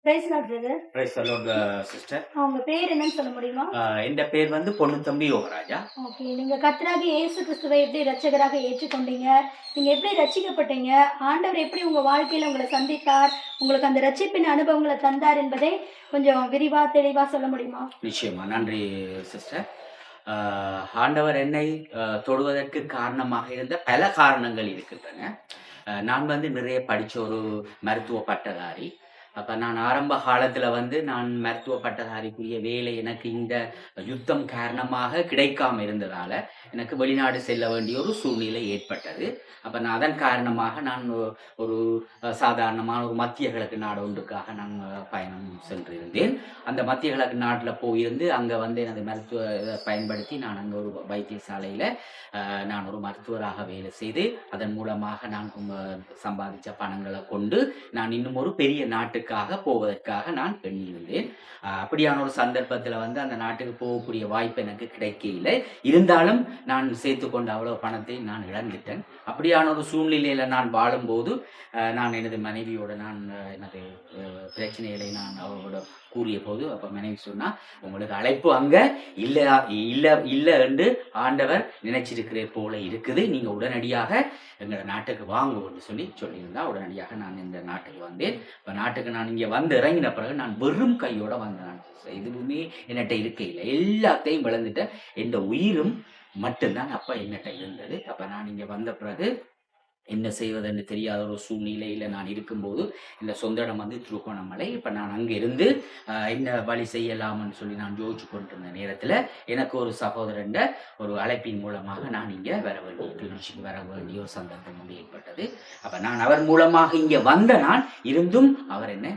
Price Lord brother. Praise the Lord sister. உங்க பேர் என்னன்னு சொல்ல முடியுமா? என் பேர் வந்து பொன்னுத்தம்பி யோகராஜா. ஓகே, நீங்க கர்த்தராகிய இயேசு கிறிஸ்துவை எப்படி இரட்சகராக ஏற்றுக்கொண்டீங்க? நீங்க எப்படி ரட்சிக்கப்பட்டீங்க? ஆண்டவர் எப்படி உங்க வாழ்க்கையில உங்களை சந்தித்தார்? உங்களுக்கு அந்த ரட்சிப்பின் அனுபவங்களை தந்தார் என்பதை கொஞ்சம் விரிவா தெளிவா சொல்ல முடியுமா? நிச்சயமா, நன்றி சிஸ்டர். ஆண்டவர் என்னை தொடுவதற்கு காரணமாக இருந்த பல காரணங்கள் இருக்கின்றன. நான் வந்து நிறைய படித்த ஒரு மருத்துவ பட்டதாரி. அப்போ நான் ஆரம்ப காலத்தில் வந்து நான் மருத்துவ பட்டதாரிக்குரிய வேலை எனக்கு இந்த யுத்தம் காரணமாக கிடைக்காம இருந்ததால் எனக்கு வெளிநாடு செல்ல வேண்டிய ஒரு சூழ்நிலை ஏற்பட்டது. அப்போ நான் அதன் காரணமாக நான் ஒரு சாதாரணமான ஒரு மத்திய கிழக்கு நாடு ஒன்றுக்காக நான் பயணம் சென்றிருந்தேன். அந்த மத்திய கிழக்கு நாட்டில் போயிருந்து அங்கே வந்து எனது மருத்துவ பயன்படுத்தி நான் அங்கே ஒரு வைத்தியசாலையில் நான் ஒரு மருத்துவராக வேலை செய்து அதன் மூலமாக நான் சம்பாதித்த பணங்களை கொண்டு நான் இன்னும் ஒரு பெரிய நாட்டுக்காக போவதற்காக நான் எண்ணியிருந்தேன். அப்படியான ஒரு சந்தர்ப்பத்தில் வந்து அந்த நாட்டுக்கு போகக்கூடிய வாய்ப்பு எனக்கு கிடைக்கல. இருந்தாலும் நான் சேர்த்து கொண்ட அவ்வளோ பணத்தை நான் இழந்துட்டேன். அப்படியான ஒரு சூழ்நிலையில் நான் வாழும்போது நான் எனது மனைவியோட நான் எனது பிரச்சனைகளை நான் அவரோட கூறிய போது அப்போ மனைவி சொன்னா, உங்களுக்கு அழைப்பு அங்கே இல்லை இல்லை இல்லை என்று ஆண்டவர் நினைச்சிருக்கிற போல இருக்குது, நீங்கள் உடனடியாக எங்கள் நாட்டுக்கு வாங்குவோம்னு சொல்லியிருந்தா உடனடியாக நான் இந்த நாட்டுக்கு வந்தேன். இப்போ நாட்டுக்கு நான் இங்கே வந்து இறங்கின பிறகு நான் வெறும் கையோட வந்தேன். எதுவுமே என்னட்ட இருக்கையில் எல்லாத்தையும் விளந்துட்டேன். என் உயிரும் மட்டும்தான் அப்போ என்னட்ட இருந்தது. அப்போ நான் இங்கே வந்த பிறகு என்ன செய்வதுன்னு தெரியாத ஒரு சூழ்நிலையில் நான் இருக்கும்போது இந்த சொந்த இடம் வந்து திருகோணமலை. இப்போ நான் அங்கே இருந்து என்ன வழி செய்யலாம்னு சொல்லி நான் யோசிச்சு கொண்டிருந்த நேரத்தில் எனக்கு ஒரு சகோதரன் ஒரு அழைப்பின் மூலமாக நான் இங்கே திருச்சிக்கு வர வேண்டிய ஒரு சந்தர்ப்பம் வந்து ஏற்பட்டது. அப்போ நான் அவர் மூலமாக இங்கே வந்த நான் இருந்தும் அவர் என்ன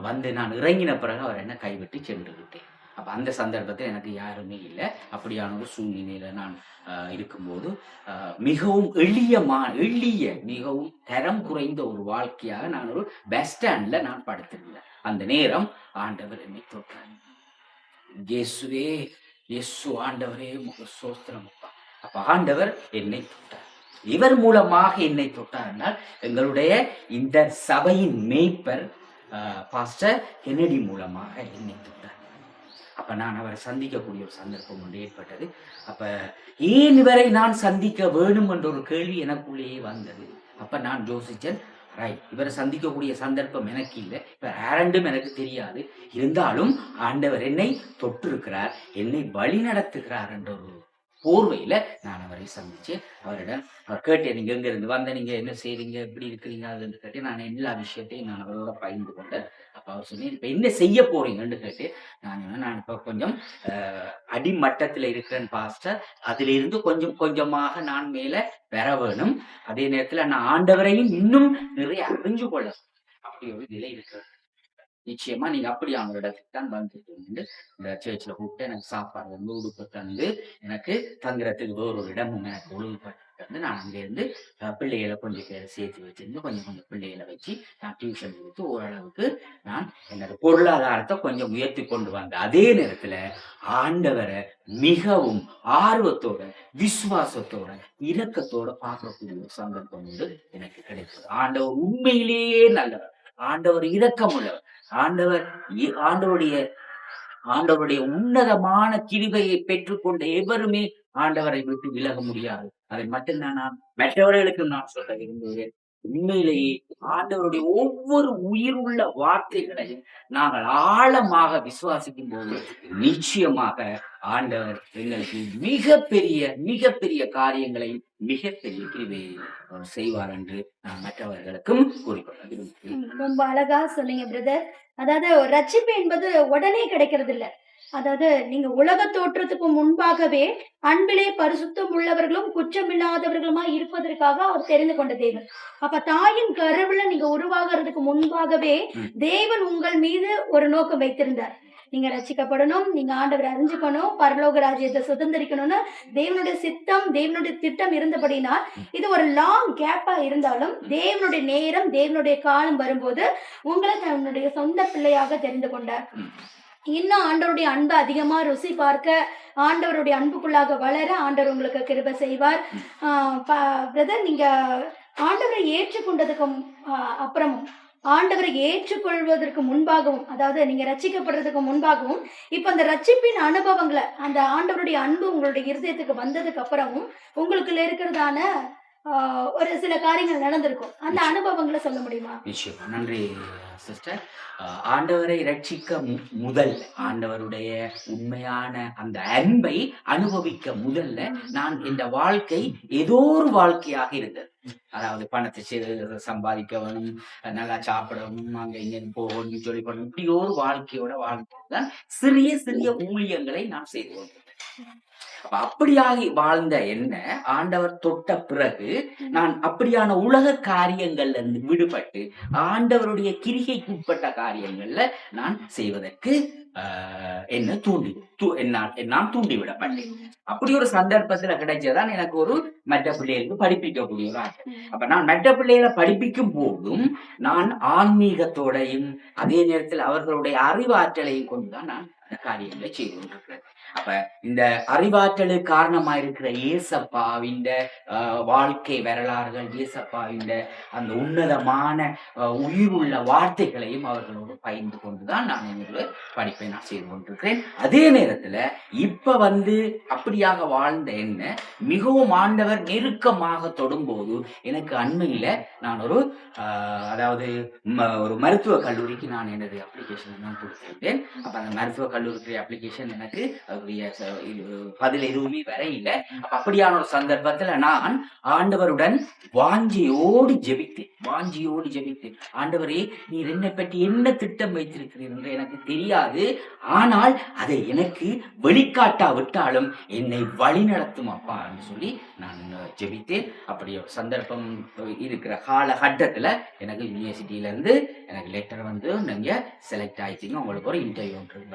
வந்து நான் இறங்கின பிறகு அவர் என்ன கைவிட்டு சென்று விட்டேன். அப்போ அந்த சந்தர்ப்பத்தில் எனக்கு யாருமே இல்லை. அப்படியான ஒரு சூழ்நிலையில் நான் இருக்கும்போது மிகவும் எளிய மிகவும் தரம் குறைந்த ஒரு வாழ்க்கையாக நான் ஒரு பஸ் ஸ்டாண்டில் நான் படுத்திருந்தேன். அந்த நேரம் ஆண்டவர் என்னை தொட்டார். இயேசுவே, இயேசு ஆண்டவரே சோஸ்திரம். அப்ப ஆண்டவர் என்னை தொட்டார். இவர் மூலமாக என்னை தொட்டார் என்றால் எங்களுடைய இந்த சபையின் மேய்ப்பர் பாஸ்டர் கென்னடி மூலமாக என்னை தொட்டார். அப்ப நான் அவரை சந்திக்கக்கூடிய ஒரு சந்தர்ப்பம் ஒன்று ஏற்பட்டது. அப்ப ஏன் இவரை நான் சந்திக்க வேணும் என்ற ஒரு கேள்வி எனக்குள்ளேயே வந்தது. அப்ப நான் யோசிச்சேன், ரைட், இவரை சந்திக்கக்கூடிய சந்தர்ப்பம் எனக்கு இல்லை, இவர் யாரெண்டும் எனக்கு தெரியாது, இருந்தாலும் ஆண்டவர் என்னை தொட்டிருக்கிறார், என்னை வழி நடத்துகிறார் என்ற ஒரு போர்வையில நான் அவரை சந்திச்சு அவரிடம் அவர் கேட்டேன், நீங்க எங்க இருந்து வந்த, நீங்க என்ன செய்றீங்க, எப்படி இருக்கிறீங்க அதுன்னு கேட்டு நான் எல்லா விஷயத்தையும் நான் அவரோட பகிர்ந்து கொண்டேன். அப்ப அவர் சொன்னேன், இப்ப என்ன செய்ய போறீங்கன்னு கேட்டு நான் இப்ப கொஞ்சம் அடிமட்டத்துல இருக்கிறேன் பாஸ்டர், அதுல இருந்து கொஞ்சம் கொஞ்சமாக நான் மேல பெற வேணும், அதே நேரத்துல நான் ஆண்டவரையும் இன்னும் நிறைய அறிஞ்சு கொள்ள அப்படி ஒரு நிலை இருக்கிறது. நிச்சயமா நீங்க அப்படி அவங்களோட இடத்துக்கு தான் வந்துட்டு இந்த சர்ச்சில் கூப்பிட்டு எனக்கு சாப்பாடு வந்து உடுப்பு தந்து எனக்கு தங்குறதுக்கு வேறு ஒரு இடமும் எனக்கு ஒழுங்குபட்டு வந்து நான் அங்கேருந்து பிள்ளைகளை கொஞ்சம் பேரை சேர்த்து வச்சிருந்து கொஞ்சம் பிள்ளைகளை வச்சு நான் டியூஷன் கொடுத்து ஓரளவுக்கு நான் என்னோட பொருளாதாரத்தை கொஞ்சம் உயர்த்தி கொண்டு வந்தேன். அதே நேரத்துல ஆண்டவரை மிகவும் ஆர்வத்தோட விசுவாசத்தோட இரக்கத்தோட பார்க்கக்கூடிய ஒரு சந்தர்ப்பம் வந்து எனக்கு கிடைத்தது. ஆண்டவர் உண்மையிலேயே நல்லவர், ஆண்டவர் இரக்கமுள்ளவர், ஆண்டவருடைய உன்னதமான கிருபையை பெற்றுக்கொண்ட எவருமே ஆண்டவரை விட்டு விலக முடியாது. அதை மட்டும்தான் நான் மற்றவர்களுக்கு நான் சொல்ல விரும்புகிறேன். உண்மையிலேயே ஆண்டவருடைய ஒவ்வொரு உயிருள்ள வார்த்தைகளையும் நாங்கள் ஆழமாக விசுவாசிக்கும் போது நிச்சயமாக ஆண்டவர் எங்களுக்கு மிகப்பெரிய காரியங்களை மிகப்பெரிய கிருபையை செய்வார் என்று நான் மற்றவர்களுக்கும் கூறிக்கொள்ள விரும்புகிறேன். ரொம்ப அழகா சொன்னீங்க பிரதர். அதாவது ரட்சிப்பு என்பது உடனே கிடைக்கிறது இல்ல. அதாவது நீங்க உலக தோற்றத்துக்கு முன்பாகவே அன்பிலே பரிசுத்தம் உள்ளவர்களும் குற்றமில்லாதவர்களுமா இருப்பதற்காக அவர் தெரிந்து கொண்ட தேவன். அப்ப தாயின் கருவுல நீங்க உருவாகிறதுக்கு முன்பாகவே தேவன் உங்கள் மீது ஒரு நோக்கம் வைத்திருந்தார். நீங்க ரட்சிக்கப்படணும், நீங்க ஆண்டவரை அறிஞ்சுக்கணும், பரலோக ராஜ்யத்தை சுதந்திரிக்கணும்னு தேவனுடைய சித்தம், தேவனுடைய திட்டம் இருந்தபடினால் இது ஒரு லாங் கேப்பா இருந்தாலும் தேவனுடைய நேரம், தேவனுடைய காலம் வரும்போது உங்களை தன்னுடைய சொந்த பிள்ளையாக தெரிந்து கொண்டார். இன்னும் ஆண்டவருடைய அன்பை அதிகமா ருசி பார்க்க, ஆண்டவருடைய அன்புக்குள்ளாக வளர ஆண்டவர் உங்களுக்கு கிருபை செய்வார். பிரதர், நீங்க ஆண்டவரை ஏற்றுக்கொண்டதுக்கு அப்புறமும் ஆண்டவரை ஏற்றுக்கொள்வதற்கு முன்பாகவும், அதாவது நீங்க ரட்சிக்கப்படுறதுக்கு முன்பாகவும், இப்ப அந்த ரட்சிப்பின் அனுபவங்கள, அந்த ஆண்டவருடைய அன்பு உங்களுடைய இருதயத்துக்கு வந்ததுக்கு அப்புறமும், உங்களுக்குள்ள இருக்கிறதான ஆ ஒரு சில காரியங்கள் நடந்திருக்கும். அந்த நிச்சயம். அனுபவங்கள சொல்ல முடியுமா? நிச்சயமா. நன்றி சிஸ்டர். ஆண்டவரை ரட்சிக்க முதல் ஆண்டவருடைய உண்மையான அந்த அன்பை அனுபவிக்க முதல்ல நான் இந்த வாழ்க்கை ஏதோ ஒரு வாழ்க்கையாக இருந்தது. அதாவது பணத்தை சம்பாதிக்க வேணும், நல்லா சாப்பிடணும், அங்க இங்க போகணும், சொல்லி பண்ணணும், இப்படி ஒரு வாழ்க்கையோட வாழ்க்கை சிறிய சிறிய ஊழியங்களை நான் செய்து கொண்டிருந்தேன். அப்ப அப்படியாகி வாழ்ந்த என்ன ஆண்டவர் தொட்ட பிறகு நான் அப்படியான உலக காரியங்கள்ல இருந்து விடுபட்டு ஆண்டவருடைய கிரிகைக்குட்பட்ட காரியங்கள்ல நான் செய்வதற்கு என்ன நான் தூண்டிவிடப்பட்டேன். அப்படி ஒரு சந்தர்ப்பத்துல கிடைச்சதான் எனக்கு ஒரு மற்ற பிள்ளைகளுக்கு படிப்பிக்கக்கூடிய ஒரு ஆசை. அப்ப நான் மற்ற பிள்ளைகளை படிப்பிக்கும் போதும் நான் ஆன்மீகத்தோடையும் அதே நேரத்தில் அவர்களுடைய அறிவாற்றலையும் கொண்டுதான் நான் அந்த காரியங்களை செய்து கொண்டிருக்கிறேன். அப்ப இந்த அறிவாற்றலுக்கு காரணமா இருக்கிற ஏசப்பாவின் வாழ்க்கை வரலாறுகள், ஏசப்பாவின் அந்த உன்னதமான உயிர் உள்ள வார்த்தைகளையும் அவர்களோடு பகிர்ந்து கொண்டுதான் நான் என்னுடைய படிப்பை நான் செய்து கொண்டிருக்கிறேன். அதே நேரத்துல இப்ப அப்படியாக வாழ்ந்த என்ன மிகவும் ஆண்டவர் நெருக்கமாக தொடும்போது எனக்கு அண்மையில நான் ஒரு அதாவது ஒரு மருத்துவ கல்லூரிக்கு நான் எனது அப்ளிகேஷன் நான் கொடுத்திருந்தேன். அப்ப அந்த மருத்துவ கல்லூரி அப்ளிகேஷன் எனக்கு பதில் எதுவுமே வர இல்லை. அப்படியான ஒரு சந்தர்ப்பத்துல நான் ஆண்டவருடன் வாஞ்சியோடு ஜெபித்தேன். ஆண்டவரே, நீர் என்னை பற்றி என்ன திட்டம் வைத்திருக்கிறீர் என்று எனக்கு தெரியாது, ஆனால் அதை எனக்கு வெளிக்காட்டாவிட்டாலும் என்னை வழி நடத்தும் அப்பா என்று சொல்லி நான் ஜெபித்தேன். அப்படி ஒரு சந்தர்ப்பம் இருக்கிற காலகட்டத்துல எனக்கு யூனிவர்சிட்டியில இருந்து எனக்கு லெட்டர் நீங்க செலக்ட் ஆயிட்டீங்க, உங்களுக்கு ஒரு இன்டர்வியூ ஒன்று.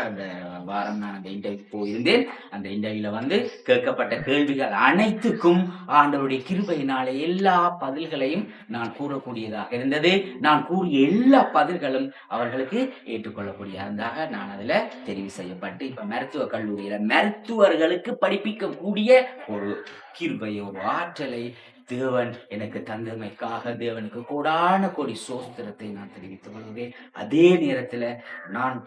அந்த வாரம் நான் அந்த இன்டர்வியூ போயிருந்தேன். அந்த இன்டர்வியூல கேட்கப்பட்ட கேள்விகள் அனைத்துக்கும் ஆண்டவருடைய கிருபையினாலே எல்லா பதில்களையும் நான் கூறக்கூடியதாக இருந்தது. நான் கூறிய எல்லா பதில்களும் அவர்களுக்கு ஏற்றுக்கொள்ளக்கூடியதாக நான் அதுல தெரிவு செய்யப்பட்டு இப்ப மருத்துவ கல்லூரியில மருத்துவர்களுக்கு படிப்பிக்கக்கூடிய ஒரு கிருபை, ஒரு ஆற்றலை தேவன் எனக்கு தந்தமைக்காக தேவனுக்கு கோடான கோடி சோஸ்திரத்தை நான் தெரிவித்துக் கொள்கிறேன். அதே நேரத்துல நான்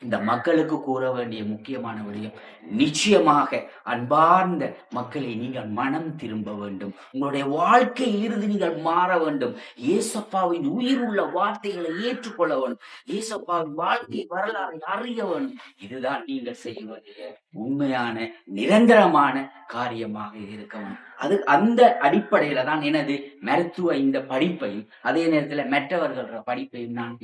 இந்த மக்களுக்கு கூற வேண்டிய முக்கியமான விடயம், நிச்சயமாக அன்பார்ந்த மக்களை நீங்கள் மனம் திரும்ப வேண்டும். உங்களுடைய வாழ்க்கையில் இருந்து நீங்கள் மாற வேண்டும். ஏசப்பாவின் உயிர் உள்ள வார்த்தைகளை ஏற்றுக்கொள்ள வேண்டும். ஏசப்பாவின் வாழ்க்கை வரலாறை அறிய வேண்டும். இதுதான் நீங்கள் செய்ய வேண்டிய உண்மையான நிரந்தரமான காரியமாக இருக்கணும். அந்த அடிப்படையில தான் எனது மருத்துவ இந்த படிப்பையும் அதே நேரத்துல மற்றவர்கள் படிப்பையும் நான்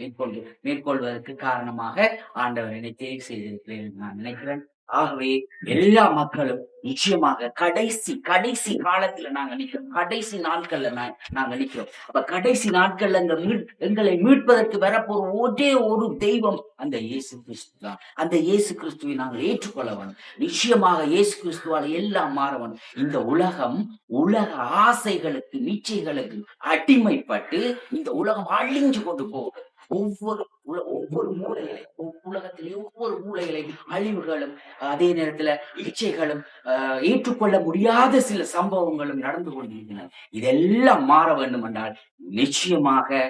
மேற்கொள்வதற்கு காரணமாக ஆண்டவர் என்னை தேர்வு செய்திருக்கிறேன் நான் நினைக்கிறேன். ஆகவே எல்லா மக்களும் நிச்சயமாக கடைசி காலத்துல நாங்க நிற்கிறோம். கடைசி நாட்கள்ல நாங்க நிற்கிறோம். அப்ப கடைசி நாட்கள்ல எங்களை மீட்பதற்கு வரப்போற ஒரே ஒரு தெய்வம் அந்த இயேசு கிறிஸ்து தான். அந்த இயேசு கிறிஸ்துவை நாங்கள் ஏற்றுக்கொள்ள வேண்டும். நிச்சயமாக இயேசு கிறிஸ்துவால் எல்லாம் மாற வேண்டும். இந்த உலக ஆசைகளுக்கு நிச்சயங்களுக்கு அடிமைப்பட்டு இந்த உலகம் அழிஞ்சு கொண்டு போகுது. ஒவ்வொரு மூலைகளையும் உலகத்திலே ஒவ்வொரு மூலைகளையும் அழிவுகளும் அதே நேரத்துல இச்சைகளும் ஏற்றுக்கொள்ள முடியாத சில சம்பவங்களும் நடந்து கொண்டிருக்கின்றன. இதெல்லாம் மாற வேண்டும் என்றால் நிச்சயமாக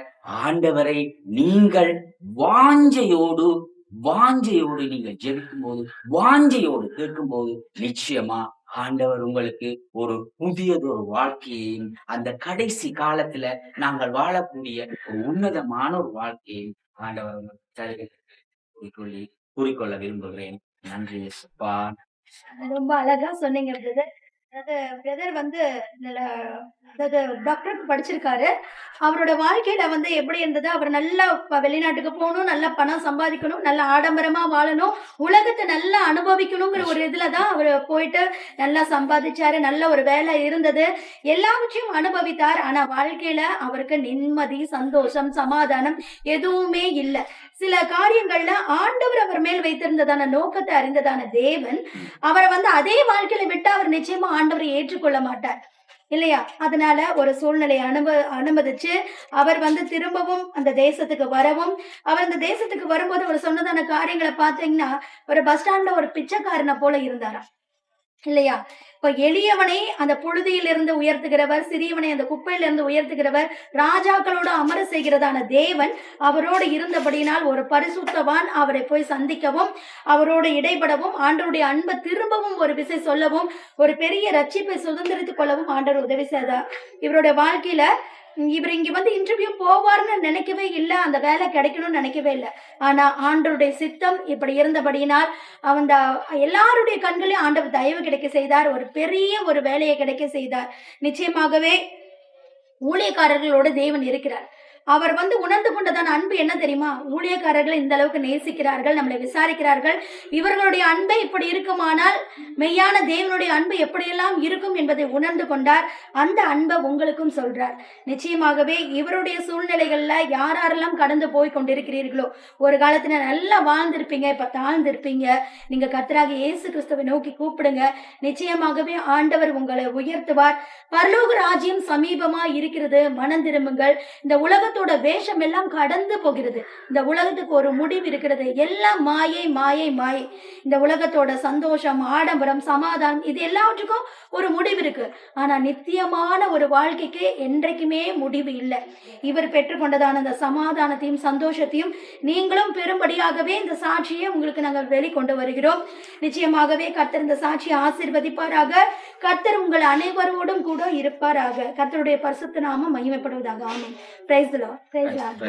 ஆண்டவரை நீங்கள் வாஞ்சையோடு நீங்கள் ஜெபிக்கும் போது, வாஞ்சையோடு கேட்கும் போது நிச்சயமா ஆண்டவர் உங்களுக்கு ஒரு புதியதொரு வாழ்க்கையையும் அந்த கடைசி காலத்துல நாங்கள் வாழக்கூடிய ஒரு உன்னதமான ஒரு வாழ்க்கையை ஆண்டவர் கூறிக்கொள்ள விரும்புகிறேன். நன்றி அப்பா. ரொம்ப அழகா சொன்னீங்க பிரதர். பிரதர் அதாவது டாக்டருக்கு படிச்சிருக்காரு. அவரோட வாழ்க்கையில எப்படி இருந்தது, அவர் நல்லா வெளிநாட்டுக்கு போகணும், நல்லா பணம் சம்பாதிக்கணும், நல்லா ஆடம்பரமா வாழணும், உலகத்தை நல்லா அனுபவிக்கணுங்கிற ஒரு இதுலதான் அவர் போயிட்டு நல்லா சம்பாதிச்சாரு. நல்ல ஒரு வேலை இருந்தது, எல்லாவற்றையும் அனுபவித்தார். ஆனா வாழ்க்கையில அவருக்கு நிம்மதி, சந்தோஷம், சமாதானம் எதுவுமே இல்லை. சில காரியங்கள்ல ஆண்டவர் அவர் மேல் வைத்திருந்ததான நோக்கத்தை அறிந்ததான தேவன் அவரை அதே வாழ்க்கையில விட்டு அவர் நிச்சயமா ஆண்டவரை ஏற்றுக்கொள்ள மாட்டார் இல்லையா? அதனால ஒரு சூழ்நிலை அனுமதிச்சு அவர் திரும்பவும் அந்த தேசத்துக்கு வரவும், அவர் அந்த தேசத்துக்கு வரும்போது அவர் சொன்னதான காரியங்களை பாத்தீங்கன்னா ஒரு பஸ் ஸ்டாண்ட்ல ஒரு பிச்சைக்காரனை போல இருந்தாராம். இல்லையா? இப்ப எளியவனை அந்த புழுதியிலிருந்து உயர்த்துகிறவர், சிறியவனை அந்த குப்பையிலிருந்து உயர்த்துகிறவர், ராஜாக்களோடு அமர செய்கிறதான தேவன் அவரோடு இருந்தபடியினால் ஒரு பரிசுத்தவான் அவரை போய் சந்திக்கவும், அவரோடு இடைபடவும், ஆண்டவருடைய அன்பை திரும்பவும் ஒரு விசை சொல்லவும், ஒரு பெரிய ரட்சிப்பை சுதந்திரித்துக் கொள்ளவும் ஆண்டவர் உதவி செய்தார். இவருடைய வாழ்க்கையில இவர் இங்க வந்து இன்டர்வியூ போவார்னு நினைக்கவே இல்லை, அந்த வேலை கிடைக்கணும்னு நினைக்கவே இல்லை. ஆனா ஆண்டவருடைய சித்தம் இப்படி இருந்தபடியினால் அந்த எல்லாருடைய கண்களையும் ஆண்டவர் தயவு கிடைக்க செய்தார், ஒரு பெரிய ஒரு வேலையை கிடைக்க செய்தார். நிச்சயமாகவே ஊழியக்காரர்களோடு தேவன் இருக்கிறார். அவர் வந்து உணர்ந்து கொண்டதான அன்பு என்ன தெரியுமா? ஊழியக்காரர்கள் இந்த அளவுக்கு நேசிக்கிறார்கள், நம்மளை விசாரிக்கிறார்கள். இவர்களுடைய அன்பை இப்படி இருக்குமானால் மெய்யான தேவனுடைய அன்பு எப்படியெல்லாம் இருக்கும் என்பதை உணர்ந்து கொண்டார். அந்த அன்பை உங்களுக்கும் சொல்றார். நிச்சயமாகவே இவருடைய சூழ்நிலைகள்ல யாரெல்லாம் கடந்து போய் கொண்டிருக்கிறீர்களோ, ஒரு காலத்துல நல்லா வாழ்ந்திருப்பீங்க, இப்ப தாழ்ந்திருப்பீங்க, நீங்க கர்த்தராகிய இயேசு கிறிஸ்துவை நோக்கி கூப்பிடுங்க. நிச்சயமாகவே ஆண்டவர் உங்களை உயர்த்துவார். பரலோக ராஜ்யம் சமீபமா இருக்கிறது, மனம் திரும்புங்கள். இந்த உலகத்தோட வேஷம் எல்லாம் கடந்து போகிறது. இந்த உலகத்துக்கு ஒரு முடிவு இருக்கிறது. எல்லாம் மாயை மாயை மாயை. இந்த உலகத்தோட சந்தோஷம், ஆடம்பரம், சமாதானம், இது எல்லாவற்றுக்கும் ஒரு முடிவு இருக்கு. ஆனா நித்தியமான ஒரு வாழ்க்கைக்கு என்றைக்குமே முடிவு இல்லை. இவர் பெற்றுக்கொண்டதான அந்த சமாதானத்தையும் சந்தோஷத்தையும் நீங்களும் பெரும்படியாகவே இந்த சாட்சியை உங்களுக்கு நாங்கள் வெளிக்கொண்டு வருகிறோம். நிச்சயமாகவே கர்த்தர் இந்த சாட்சியை ஆசீர்வதிப்பாராக. கர்த்தர் உங்கள் அனைவரோடும் கூட இருப்பாராக. கர்த்தருடைய பரிசுத்த நாமம் மகிமைப்படுவதாக. ஆமென். Praise the Lord. Praise the Lord.